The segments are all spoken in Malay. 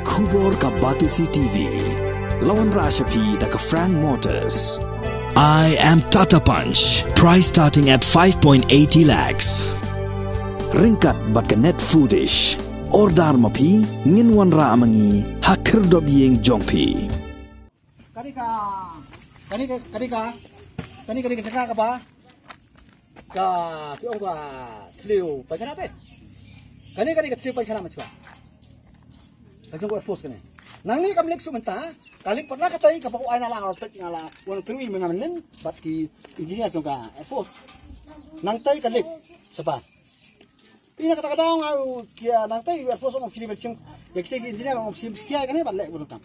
Kubor ka Batisi TV. Lawan Rashapi da ka Frank Motors. I am Tata Punch. Price starting at 5.80 lakhs. Ringkat bat ka net foodish. Ordar mapi nginwan ra amangi hakir dobyeng jongpi. Kani cakap apa? Ka tiong ka tliu pancana te. Kani tliu pancana macam. Kajong ko force kani. Nang ni kam leksu menta, kali pernah katai ka pako ana la alpet ngala wan trui mengamen bat ki engineer jong ka force. Nang tai ka lek sapa. Pina kata kadang au kia nang tai force ngom kini becim ya ki engineer ngom sim skia kani bat lek burutam.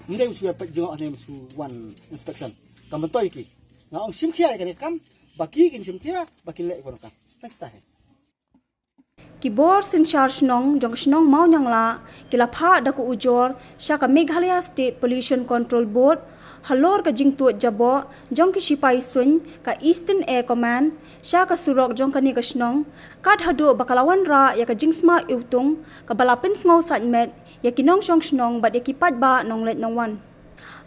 Ndai usu pet jong ane su one inspection. Kam bentoi ki. Ngong sim skia kani kam baki kin sim skia baki lek burutam. Tak tahu. Kibor sin charge nong jong snong mau nyang la kila pha da ku ujor shaka Meghalaya State Pollution Control Board halor ka jing tu jabo jong ki sipai sun ka Eastern Air Command shaka surok jong ka ni ka snong kad hadu bakalawan ra ya ka jingsma utung ka balapin ngau satmet ya kinong shong snong bat ya kipat ba nong let nong wan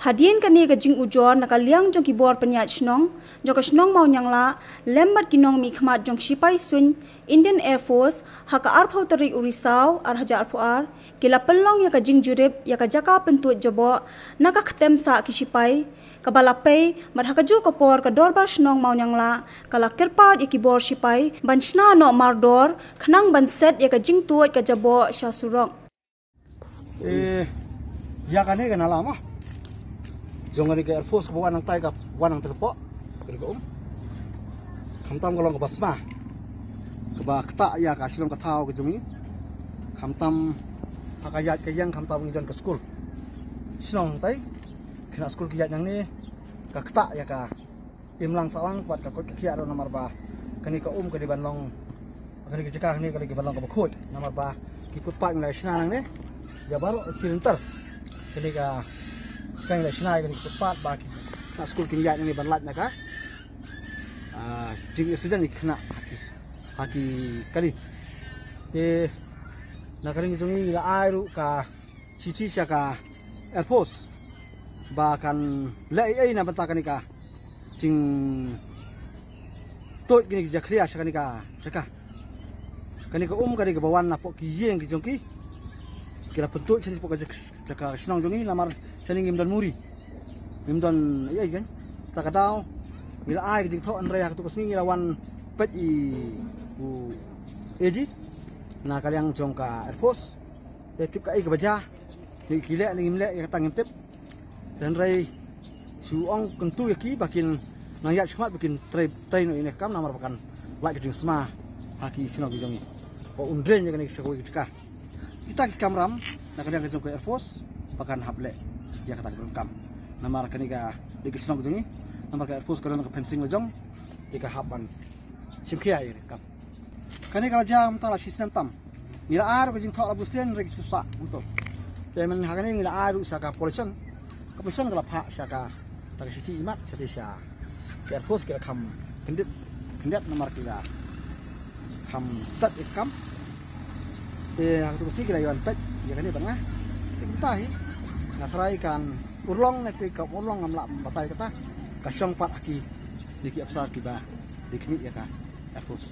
hadien ka ni ka jing ujor nakaliang jong kibor penyat snong jong ka snong mau nyang la lembat kinong mi khmat jong sipai sun Indian Air Force haka arphau tarik urisau arhaja arpuar kila pelong ya ka jingjurip ya ka jaka pentut jabo naka khatem sa kisipai kabalapai mat haka ju kapor ka dorbar snong maunang la kala kirpat ya kibor sipai banchna no mardor khnang banset ya ka jingtuat ka jabo sha surok ya kane kana lama jongani ka Air Force ko wanang tai ka wanang telepo ko khamtam kolong ka basma keba ketak ya ka silong ka thau ke jumi khamtam hakayat ke yang khamtam ngijan ke school silong tai kena school kiyat yang ni ka ketak ya ka imlang salang pat ka kot kiyat ro nomor ba kani ka ke di banlong kani ke cekak ni kani ke banlong ka khot nomor ba kikut pat ngai sna nang ne ya baru silinter kani ka sekarang ngai sna kani kut pat ba ki ka school kiyat ni banlat na ka jing student ni kena haki kali nakaring jongi ila airu ka cici ka Air Force bahkan lai na banta kanika jing tot gini jakria kanika jaka kanika kanika bawan na po ki yeng ki jongki kira pentut cici po jaka sinong jongi lamar cening imdan muri imdan iya kan takadau ila ai jing tho andre hak tu kasni lawan pet bu eji na kaliang jongka Air Force tip ka ke baja ni kile ni imle ya tangim tip dan rai suong kentu yaki bakin nayat semat bakin trai no ini kam namar bakan lak jing sma haki sino jongi ko undren ya kani sekoi cekah kita ki kamram na kaliang jongka Air Force bakan hable ya kata kam namar kani ka di sino jongi namar ka Air Force kalian ka fencing lojong jika hapan simkia ini kam kani kalau jam tala sistem tam ngira aru ke jing thok abusten rek susah untuk temen hakane ngira aru saka pollution kalau pak saka tak sisi imat sedesya Air Force ke kam kendit nomor kira kam start ikam hak tu sih kira yuan pet ya kani bangah tintahi ngatrai kan urlong nanti ka urlong ngamla batai kata kasyong pat aki diki absar kiba dikni ya ka Air Force.